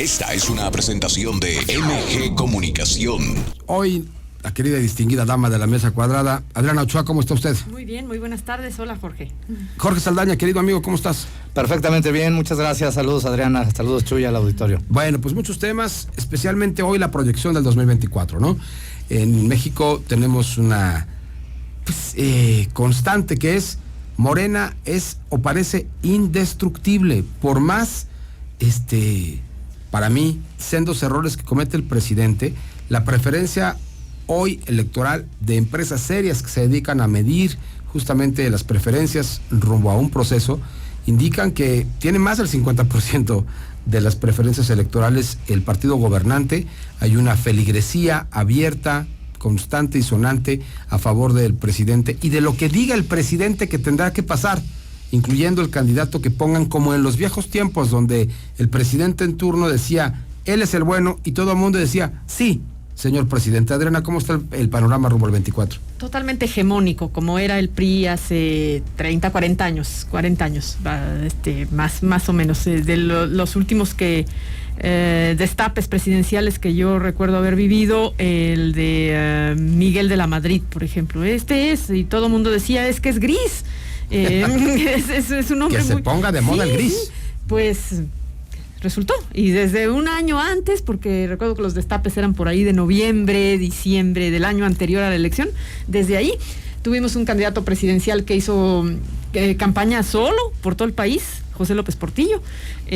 Esta es una presentación de MG Comunicación. Hoy, la querida y distinguida dama de la mesa cuadrada, Adriana Ochoa, ¿cómo está usted? Muy bien, muy buenas tardes. Hola, Jorge. Jorge Saldaña, querido amigo, ¿cómo estás? Perfectamente bien, muchas gracias. Saludos, Adriana. Saludos, Chuy, al auditorio. Bueno, pues muchos temas, especialmente hoy la proyección del 2024, ¿no? En México tenemos una constante que es: Morena es o parece indestructible, por más, para mí, sendos errores que comete el presidente. La preferencia hoy electoral de empresas serias que se dedican a medir justamente las preferencias rumbo a un proceso, indican que tiene más del 50% de las preferencias electorales el partido gobernante. Hay una feligresía abierta, constante y sonante a favor del presidente y de lo que diga el presidente que tendrá que pasar, incluyendo el candidato que pongan, como en los viejos tiempos donde el presidente en turno decía, él es el bueno, y todo el mundo decía, sí, señor presidente. Adriana, ¿cómo está el panorama rumbo al 24? Totalmente hegemónico, como era el PRI hace 30, 40 años, más o menos, de los últimos destapes presidenciales que yo recuerdo haber vivido, el de Miguel de la Madrid, por ejemplo. Y todo el mundo decía, es que es gris. Es un hombre que se ponga de moda el gris. Pues resultó, y desde un año antes, porque recuerdo que los destapes eran por ahí de noviembre, diciembre del año anterior a la elección, desde ahí tuvimos un candidato presidencial que hizo campaña solo por todo el país, José López Portillo. Yo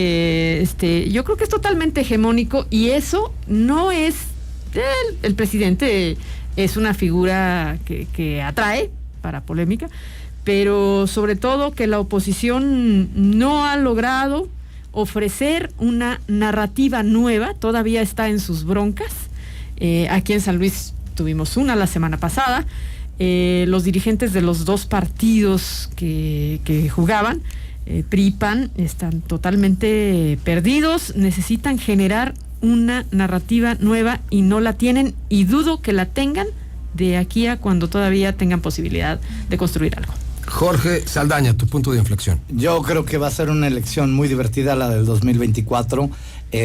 creo que es totalmente hegemónico, y eso no es el presidente es una figura que atrae para polémica, pero sobre todo que la oposición no ha logrado ofrecer una narrativa nueva. Todavía está en sus broncas. Aquí en San Luis tuvimos una la semana pasada. Los dirigentes de los dos partidos que jugaban, PRI y PAN, están totalmente perdidos. Necesitan generar una narrativa nueva y no la tienen, y dudo que la tengan de aquí a cuando todavía tengan posibilidad de construir algo. Jorge Saldaña, tu punto de inflexión. Yo creo que va a ser una elección muy divertida la del 2024.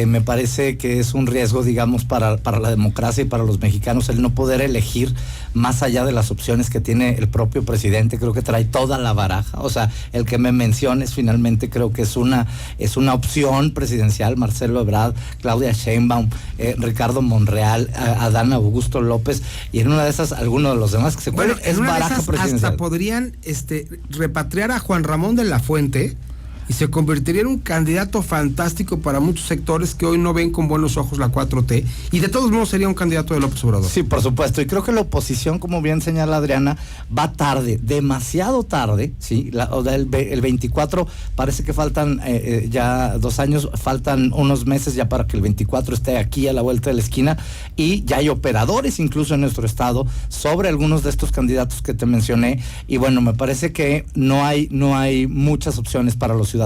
Me parece que es un riesgo, digamos, para la democracia y para los mexicanos el no poder elegir más allá de las opciones que tiene el propio presidente. Creo que trae toda la baraja. O sea, el que me menciones finalmente creo que es una opción presidencial. Marcelo Ebrard, Claudia Sheinbaum, Ricardo Monreal, Adán Augusto López, y en una de esas algunos de los demás que se cuelan. Bueno, es baraja presidencial. Hasta podrían repatriar a Juan Ramón de la Fuente y se convertiría en un candidato fantástico para muchos sectores que hoy no ven con buenos ojos la 4T, y de todos modos sería un candidato de López Obrador. Sí, por supuesto, y creo que la oposición, como bien señala Adriana, va tarde, demasiado tarde, ¿sí? El 24 parece que faltan ya 2 años, faltan unos meses ya para que el 24 esté aquí a la vuelta de la esquina, y ya hay operadores incluso en nuestro estado sobre algunos de estos candidatos que te mencioné, y bueno, me parece que no hay muchas opciones para los ciudadanos,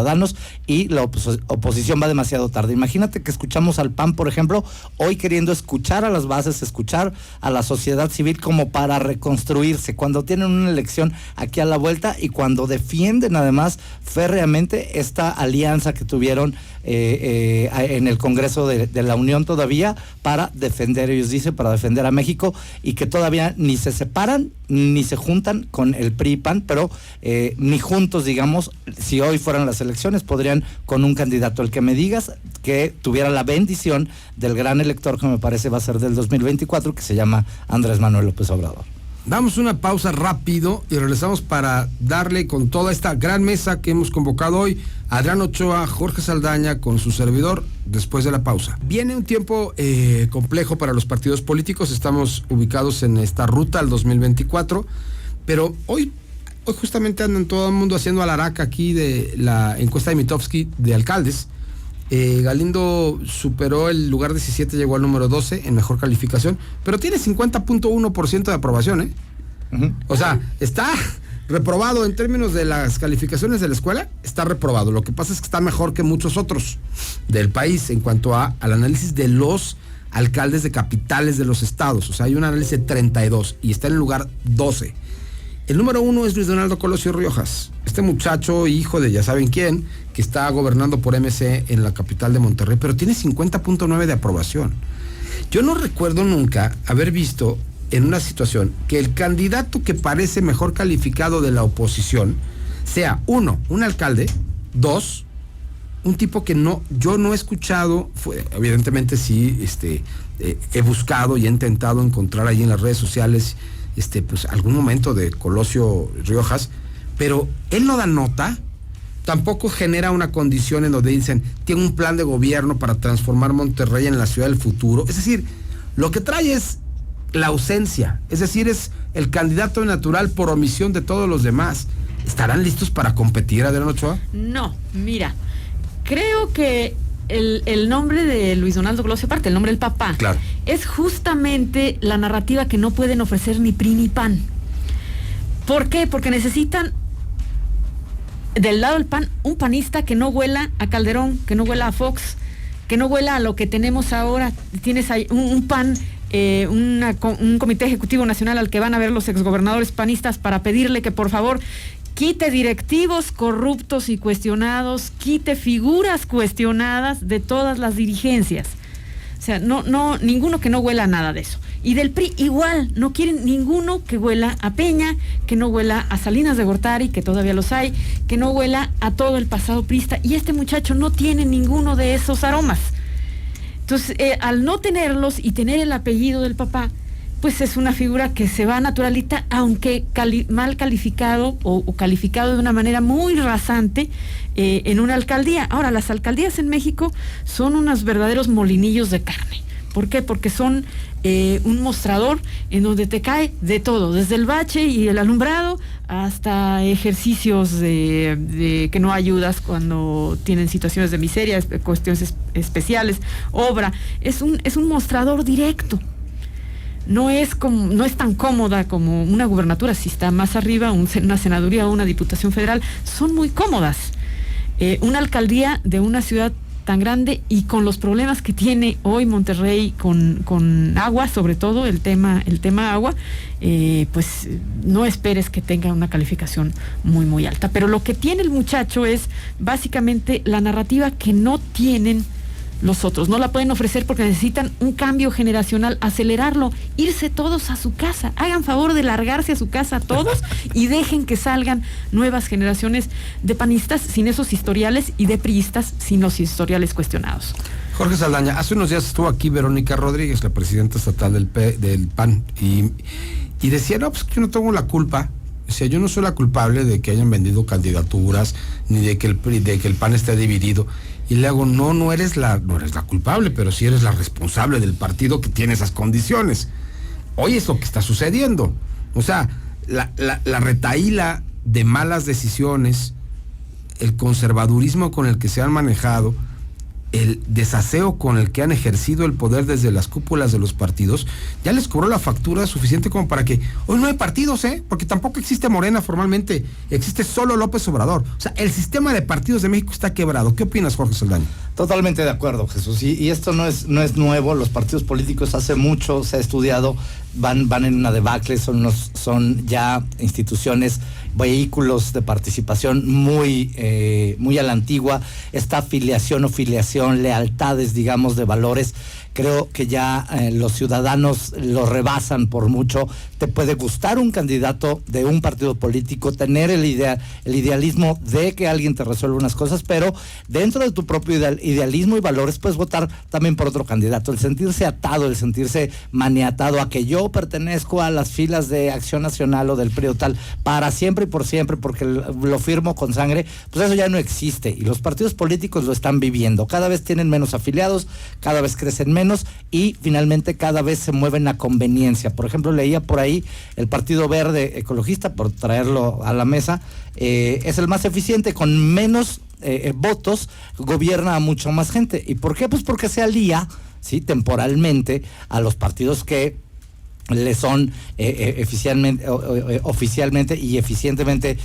y la oposición va demasiado tarde. Imagínate que escuchamos al PAN, por ejemplo, hoy queriendo escuchar a las bases, escuchar a la sociedad civil como para reconstruirse, cuando tienen una elección aquí a la vuelta y cuando defienden además férreamente esta alianza que tuvieron en el Congreso de la Unión todavía para defender, ellos dicen, para defender a México, y que todavía ni se separan ni se juntan con el PRI y PAN, pero ni juntos, digamos. Si hoy fueran las elecciones, podrían con un candidato, el que me digas, que tuviera la bendición del gran elector que me parece va a ser del 2024, que se llama Andrés Manuel López Obrador. Damos una pausa rápido y regresamos para darle con toda esta gran mesa que hemos convocado hoy, Adriana Ochoa, Jorge Saldaña, con su servidor, después de la pausa. Viene un tiempo complejo para los partidos políticos. Estamos ubicados en esta ruta al 2024, pero hoy justamente andan todo el mundo haciendo alaraca aquí de la encuesta de Mitofsky de alcaldes. Galindo superó el lugar 17, llegó al número 12 en mejor calificación, pero tiene 50.1% de aprobación, Uh-huh. O sea, está reprobado en términos de las calificaciones de la escuela, está reprobado. Lo que pasa es que está mejor que muchos otros del país en cuanto al análisis de los alcaldes de capitales de los estados. O sea, hay un análisis de 32 y está en el lugar 12. El número 1 es Luis Donaldo Colosio Riojas, este muchacho, hijo de ya saben quién, que está gobernando por MC en la capital de Monterrey, pero tiene 50.9 de aprobación. Yo no recuerdo nunca haber visto en una situación que el candidato que parece mejor calificado de la oposición sea, 1, un alcalde, 2, un tipo que yo no he escuchado, evidentemente sí, he buscado y he intentado encontrar ahí en las redes sociales, pues algún momento de Colosio Riojas, pero él no da nota, tampoco genera una condición en donde dicen, tiene un plan de gobierno para transformar Monterrey en la ciudad del futuro. Es decir, lo que trae es la ausencia, es decir, es el candidato natural por omisión de todos los demás. ¿Estarán listos para competir, Adrián Ochoa? No, mira, creo que el nombre de Luis Donaldo Colosio, aparte el nombre del papá, claro, es justamente la narrativa que no pueden ofrecer ni PRI ni PAN. ¿Por qué? Porque necesitan del lado del PAN un panista que no huela a Calderón, que no huela a Fox, que no huela a lo que tenemos ahora. Tienes ahí un PAN, un comité ejecutivo nacional al que van a ver los exgobernadores panistas para pedirle que por favor quite directivos corruptos y cuestionados, quite figuras cuestionadas de todas las dirigencias. O sea, ninguno que no huela a nada de eso. Y del PRI igual, no quieren ninguno que huela a Peña, que no huela a Salinas de Gortari, que todavía los hay, que no huela a todo el pasado priista. Y este muchacho no tiene ninguno de esos aromas. Entonces, al no tenerlos y tener el apellido del papá, pues es una figura que se va naturalita, aunque mal calificado o calificado de una manera muy rasante en una alcaldía. Ahora, las alcaldías en México son unos verdaderos molinillos de carne. ¿Por qué? Porque son un mostrador en donde te cae de todo, desde el bache y el alumbrado hasta ejercicios de que no ayudas cuando tienen situaciones de miseria, cuestiones especiales, obra. Es un mostrador directo. No es tan cómoda como una gubernatura, si está más arriba, una senaduría o una diputación federal, son muy cómodas. Una alcaldía de una ciudad tan grande y con los problemas que tiene hoy Monterrey con agua, sobre todo el tema agua, pues no esperes que tenga una calificación muy muy alta. Pero lo que tiene el muchacho es básicamente la narrativa que no tienen los otros, no la pueden ofrecer porque necesitan un cambio generacional, acelerarlo, irse todos a su casa, hagan favor de largarse a su casa todos y dejen que salgan nuevas generaciones de panistas sin esos historiales y de priistas sin los historiales cuestionados. Jorge Saldaña, hace unos días estuvo aquí Verónica Rodríguez, la presidenta estatal del PAN, y decía, no, pues yo no tengo la culpa. O sea, yo no soy la culpable de que hayan vendido candidaturas, ni de que el PAN esté dividido. Y le hago, no eres la culpable, pero sí eres la responsable del partido que tiene esas condiciones. Hoy es lo que está sucediendo. O sea, la retahíla de malas decisiones, el conservadurismo con el que se han manejado, el desaseo con el que han ejercido el poder desde las cúpulas de los partidos, ya les cobró la factura suficiente como para que hoy no hay partidos, porque tampoco existe Morena formalmente, existe solo López Obrador. O sea, el sistema de partidos de México está quebrado. ¿Qué opinas, Jorge Saldaña? Totalmente de acuerdo, Jesús. Y esto no es nuevo. Los partidos políticos hace mucho se ha estudiado, van en una debacle, son ya instituciones, vehículos de participación muy a la antigua. Esta afiliación o filiación, lealtades, digamos, de valores, creo que ya los ciudadanos lo rebasan por mucho. Te puede gustar un candidato de un partido político, tener el idealismo de que alguien te resuelva unas cosas, pero dentro de tu propio idealismo y valores puedes votar también por otro candidato. El sentirse atado, el sentirse maniatado a que yo pertenezco a las filas de Acción Nacional o del PRI o tal, para siempre y por siempre, porque lo firmo con sangre, pues eso ya no existe. Y los partidos políticos lo están viviendo. Cada vez tienen menos afiliados, cada vez crecen menos y finalmente cada vez se mueven a conveniencia. Por ejemplo, leía por ahí el Partido Verde Ecologista, por traerlo a la mesa, es el más eficiente, con menos votos gobierna a mucho más gente. ¿Y por qué? Pues porque se alía, ¿sí?, temporalmente a los partidos que le son oficialmente y eficientemente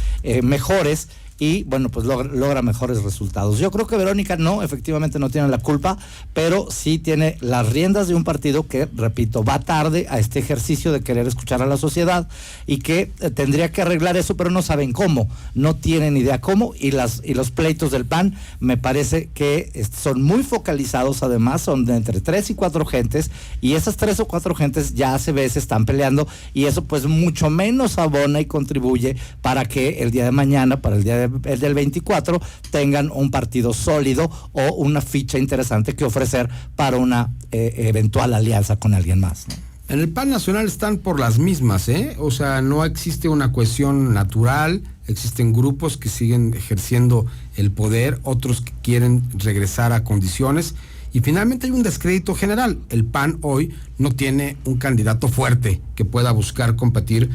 mejores, y bueno, pues logra mejores resultados. Yo creo que Verónica efectivamente no tiene la culpa, pero sí tiene las riendas de un partido que, repito, va tarde a este ejercicio de querer escuchar a la sociedad y que tendría que arreglar eso, pero no saben cómo, no tienen idea cómo, y los pleitos del PAN me parece que son muy focalizados, además son de entre 3 y 4 gentes, y esas 3 o 4 gentes ya se están peleando, y eso pues mucho menos abona y contribuye para que el día de mañana, para el del 24, tengan un partido sólido o una ficha interesante que ofrecer para una eventual alianza con alguien más, ¿no? En el PAN nacional están por las mismas, o sea, no existe una cohesión natural, existen grupos que siguen ejerciendo el poder, otros que quieren regresar a condiciones, y finalmente hay un descrédito general. El PAN hoy no tiene un candidato fuerte que pueda buscar competir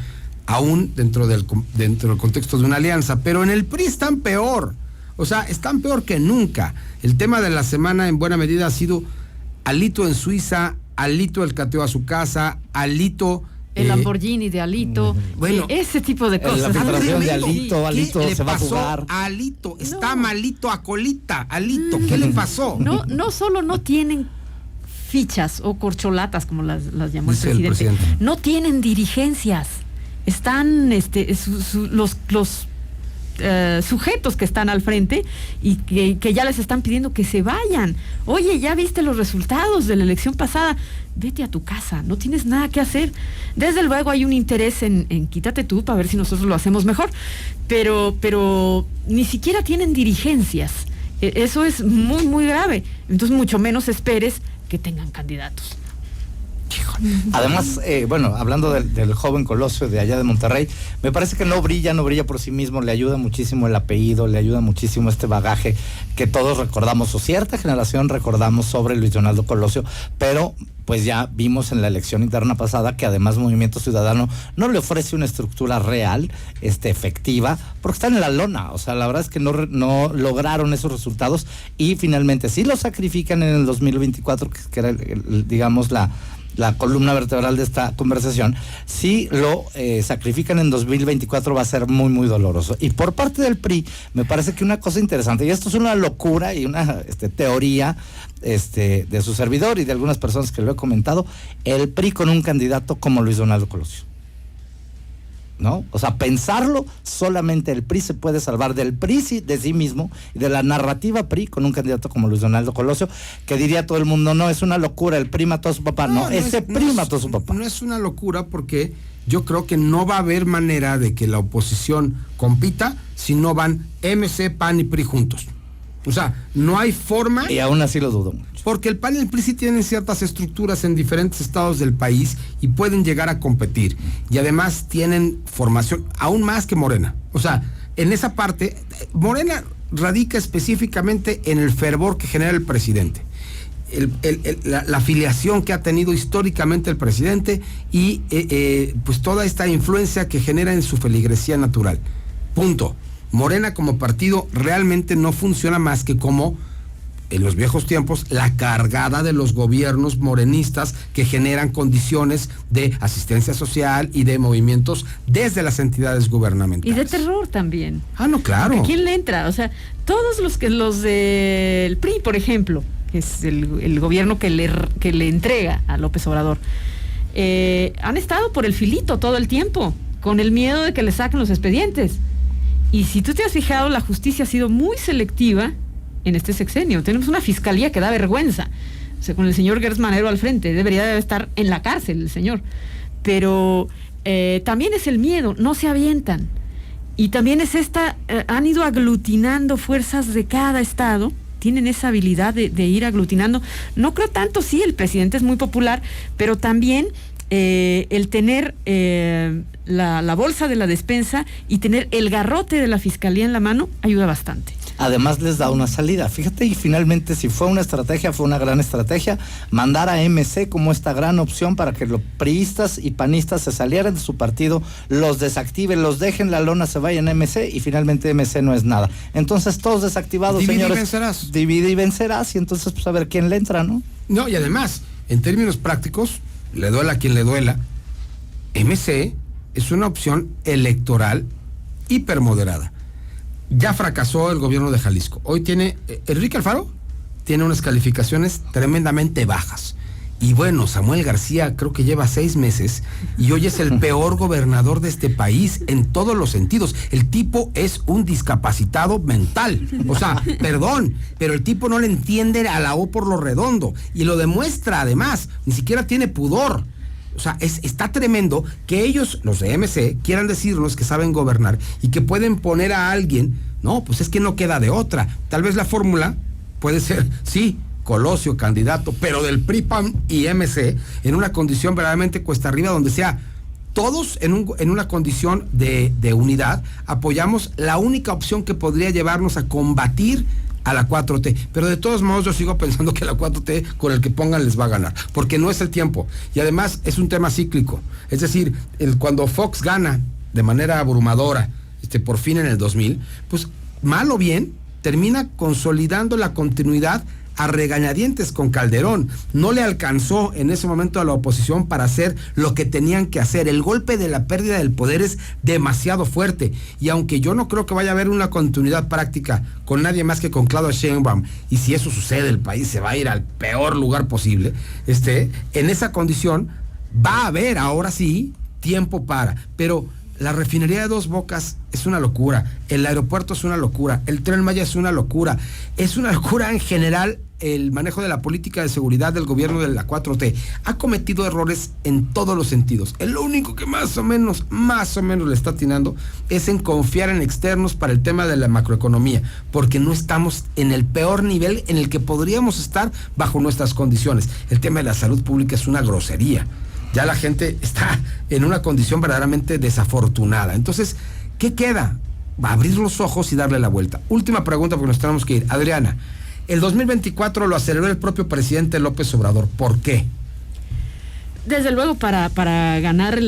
aún dentro del contexto de una alianza, pero en el PRI están peor, o sea, están peor que nunca. El tema de la semana en buena medida ha sido Alito en Suiza, Alito el cateo a su casa, Alito... El Lamborghini de Alito, bueno, ese tipo de cosas. La filtración de Alito ¿Qué se va a pasó jugar. a Alito? Está malito a colita, Alito, ¿qué le pasó? No solo no tienen fichas o corcholatas, como las llamó el Dice el presidente, presidente. no tienen dirigencias. Están los sujetos que están al frente y que ya les están pidiendo que se vayan. Oye, ya viste los resultados de la elección pasada, vete a tu casa, no tienes nada que hacer. Desde luego hay un interés en quítate tú para ver si nosotros lo hacemos mejor, pero ni siquiera tienen dirigencias. Eso es muy, muy grave. Entonces mucho menos esperes que tengan candidatos. Además, bueno, hablando del joven Colosio de allá de Monterrey, me parece que no brilla por sí mismo, le ayuda muchísimo el apellido, le ayuda muchísimo este bagaje que todos recordamos, o cierta generación recordamos sobre Luis Donaldo Colosio, pero pues ya vimos en la elección interna pasada que además Movimiento Ciudadano no le ofrece una estructura real, efectiva, porque están en la lona. O sea, la verdad es que no lograron esos resultados, y finalmente sí lo sacrifican en el 2024, que era digamos la columna vertebral de esta conversación. Si lo sacrifican en 2024 va a ser muy, muy doloroso. Y por parte del PRI, me parece que una cosa interesante, y esto es una locura y una teoría de su servidor y de algunas personas que lo he comentado, el PRI con un candidato como Luis Donaldo Colosio, ¿no? O sea, pensarlo, solamente el PRI se puede salvar del PRI de sí mismo y de la narrativa PRI con un candidato como Luis Donaldo Colosio, que diría todo el mundo, no, es una locura, el PRI mató a su papá. No, ese PRI mató a su papá. No es una locura, porque yo creo que no va a haber manera de que la oposición compita si no van MC, PAN y PRI juntos. O sea, no hay forma. Y aún así lo dudo mucho. Porque el PAN y el PRI sí tienen ciertas estructuras en diferentes estados del país y pueden llegar a competir. Y además tienen formación, aún más que Morena. O sea, en esa parte, Morena radica específicamente en el fervor que genera el presidente. La afiliación que ha tenido históricamente el presidente y pues toda esta influencia que genera en su feligresía natural. Punto. Morena como partido realmente no funciona más que como, en los viejos tiempos, la cargada de los gobiernos morenistas que generan condiciones de asistencia social y de movimientos desde las entidades gubernamentales. Y de terror también. Ah, no, claro. ¿A quién le entra? O sea, todos los del PRI, por ejemplo, que es el gobierno que le entrega a López Obrador, han estado por el filito todo el tiempo, con el miedo de que le saquen los expedientes. Y si tú te has fijado, la justicia ha sido muy selectiva en este sexenio. Tenemos una fiscalía que da vergüenza. O sea, con el señor Gertz Manero al frente, debería de estar en la cárcel el señor. Pero también es el miedo, no se avientan. Y también es han ido aglutinando fuerzas de cada estado, tienen esa habilidad de ir aglutinando. No creo tanto, sí, el presidente es muy popular, pero también el tener la bolsa de la despensa y tener el garrote de la fiscalía en la mano ayuda bastante. Además les da una salida. Fíjate, y finalmente si fue una estrategia, fue una gran estrategia, mandar a MC como esta gran opción para que los priistas y panistas se salieran de su partido, los desactiven, los dejen la lona, se vayan a MC, y finalmente MC no es nada. Entonces todos desactivados, divide, señores. Y vencerás. Divide y vencerás, y entonces pues a ver quién le entra, ¿no? No, y además, en términos prácticos, le duela a quien le duela, MC es una opción electoral hipermoderada. Ya fracasó el gobierno de Jalisco. Hoy tiene, Enrique Alfaro tiene unas calificaciones tremendamente bajas. Y bueno, Samuel García creo que lleva 6 meses y hoy es el peor gobernador de este país en todos los sentidos. El tipo es un discapacitado mental. O sea, perdón, pero el tipo no le entiende a la O por lo redondo. Y lo demuestra además, ni siquiera tiene pudor. O sea, está tremendo que ellos, los de MC, quieran decirnos que saben gobernar y que pueden poner a alguien. No, pues es que no queda de otra. Tal vez la fórmula puede ser, sí, Colosio, candidato, pero del PRI, PAN y MC, en una condición verdaderamente cuesta arriba, donde sea todos en una condición de unidad, apoyamos la única opción que podría llevarnos a combatir a la 4T, pero de todos modos yo sigo pensando que la 4T con el que pongan les va a ganar, porque no es el tiempo, y además es un tema cíclico, es decir, cuando Fox gana de manera abrumadora, por fin en el 2000, pues mal o bien, termina consolidando la continuidad a regañadientes con Calderón. No le alcanzó en ese momento a la oposición para hacer lo que tenían que hacer. El golpe de la pérdida del poder es demasiado fuerte. Y aunque yo no creo que vaya a haber una continuidad práctica con nadie más que con Claudia Sheinbaum, y si eso sucede, el país se va a ir al peor lugar posible, en esa condición va a haber, ahora sí, tiempo para. Pero la refinería de Dos Bocas es una locura, el aeropuerto es una locura, el Tren Maya es una locura en general el manejo de la política de seguridad del gobierno de la 4T. Ha cometido errores en todos los sentidos. Lo único que más o menos le está atinando es en confiar en externos para el tema de la macroeconomía, porque no estamos en el peor nivel en el que podríamos estar bajo nuestras condiciones. El tema de la salud pública es una grosería. Ya la gente está en una condición verdaderamente desafortunada. Entonces, ¿qué queda? Abrir los ojos y darle la vuelta. Última pregunta porque nos tenemos que ir. Adriana, el 2024 lo aceleró el propio presidente López Obrador. ¿Por qué? Desde luego para ganar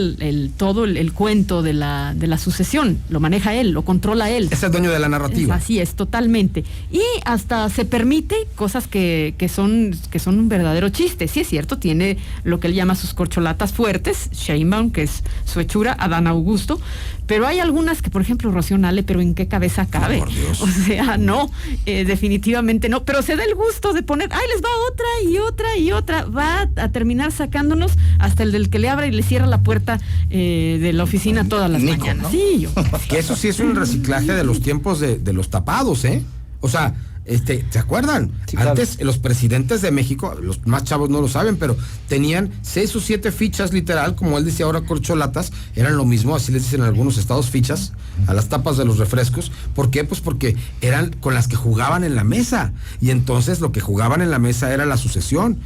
todo el cuento de la sucesión. Lo maneja él, lo controla él. Es el dueño de la narrativa. Así es, totalmente. Y hasta se permite cosas que son un verdadero chiste. Sí es cierto, tiene lo que él llama sus corcholatas fuertes, Sheinbaum, que es su hechura, Adán Augusto, pero hay algunas que, por ejemplo, Rocío Nale, pero ¿en qué cabeza cabe? Por Dios. O sea, no, definitivamente no, pero se da el gusto de poner, les va otra y otra y otra, va a terminar sacándonos hasta el del que le abre y le cierra la puerta de la oficina todas las Nico, mañanas. ¿no? Sí, Que eso sí es un reciclaje de los tiempos de los tapados, ¿eh? O sea, ¿se acuerdan? Sí, claro. Antes los presidentes de México, los más chavos no lo saben, pero tenían 6 o 7 fichas literal, como él decía ahora, corcholatas, eran lo mismo, así les dicen en algunos estados, fichas a las tapas de los refrescos. ¿Por qué? Pues porque eran con las que jugaban en la mesa, y entonces lo que jugaban en la mesa era la sucesión.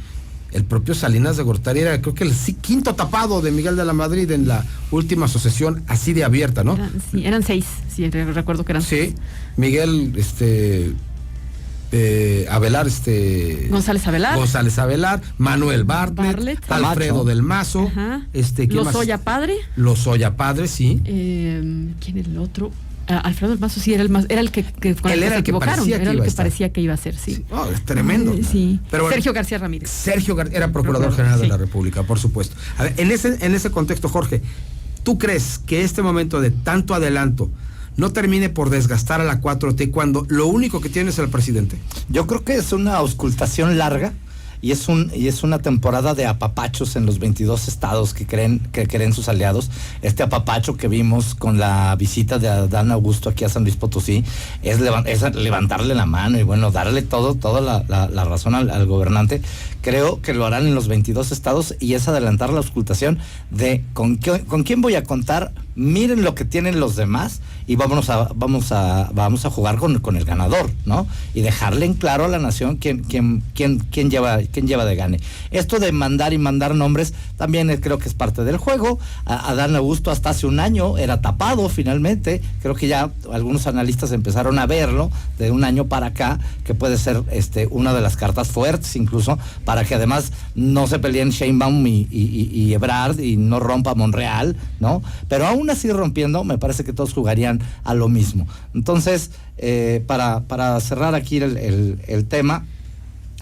El propio Salinas de Gortari era, creo que el 5º tapado de Miguel de la Madrid en la última sucesión, así de abierta, ¿no? Eran 6, sí, recuerdo que eran 6. Sí, Miguel, Abelar, González Abelar, Manuel Bartlett, Alfredo del Mazo, Lozoya Padre. Lozoya Padre, sí. ¿Quién es el otro? Alfredo del Mazo sí era el que con él el que era se el que equivocaron, parecía era que el que iba a parecía que iba a ser, sí. Sí. Es tremendo. Sí. Pero bueno, Sergio García Ramírez. Era Procurador General de la República, por supuesto. A ver, en ese contexto, Jorge, ¿tú crees que este momento de tanto adelanto no termine por desgastar a la 4T cuando lo único que tiene es el presidente? Yo creo que es una auscultación larga y es una temporada de apapachos en los 22 estados que creen sus aliados. Este apapacho que vimos con la visita de Adán Augusto aquí a San Luis Potosí es levantarle la mano y bueno, darle toda la razón al gobernante. Creo que lo harán en los 22 estados y es adelantar la auscultación de con quién voy a contar. Miren lo que tienen los demás y vamos a jugar con el ganador, ¿no? Y dejarle en claro a la nación quién lleva de gane. Esto de mandar nombres también creo que es parte del juego. Adán Augusto hasta hace un año era tapado finalmente. Creo que ya algunos analistas empezaron a verlo de un año para acá, que puede ser una de las cartas fuertes incluso, para que además no se peleen Sheinbaum y Ebrard y no rompa Monreal, ¿no? Pero aún así rompiendo, me parece que todos jugarían a lo mismo. Entonces, para cerrar aquí el tema,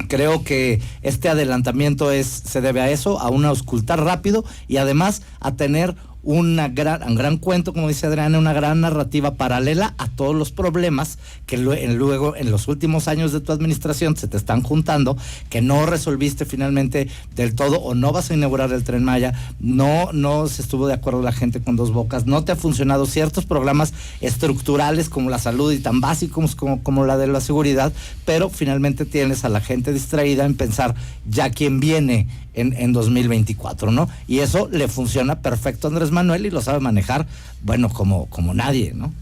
creo que este adelantamiento se debe a eso, a un auscultar rápido y además a tener un gran cuento, como dice Adriana, una gran narrativa paralela a todos los problemas que luego en los últimos años de tu administración se te están juntando, que no resolviste finalmente del todo, o no vas a inaugurar el Tren Maya, no se estuvo de acuerdo la gente con Dos Bocas, no te ha funcionado ciertos programas estructurales como la salud y tan básicos como la de la seguridad, pero finalmente tienes a la gente distraída en pensar ya quién viene en 2024, ¿no? Y eso le funciona perfecto a Andrés Manuel y lo sabe manejar, bueno, como nadie, ¿no?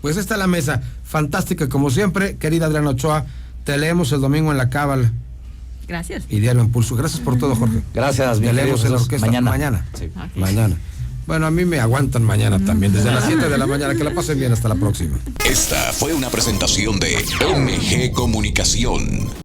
Pues esta es la mesa, fantástica como siempre, querida Adriana Ochoa, te leemos el domingo en La Cábala. Gracias. Y Diario Impulso. Gracias por todo, Jorge. Gracias, te leemos en la orquesta. Mañana. Sí. Okay. Mañana. Bueno, a mí me aguantan mañana también, desde las 7 de la mañana. Que la pasen bien, hasta la próxima. Esta fue una presentación de MG Comunicación.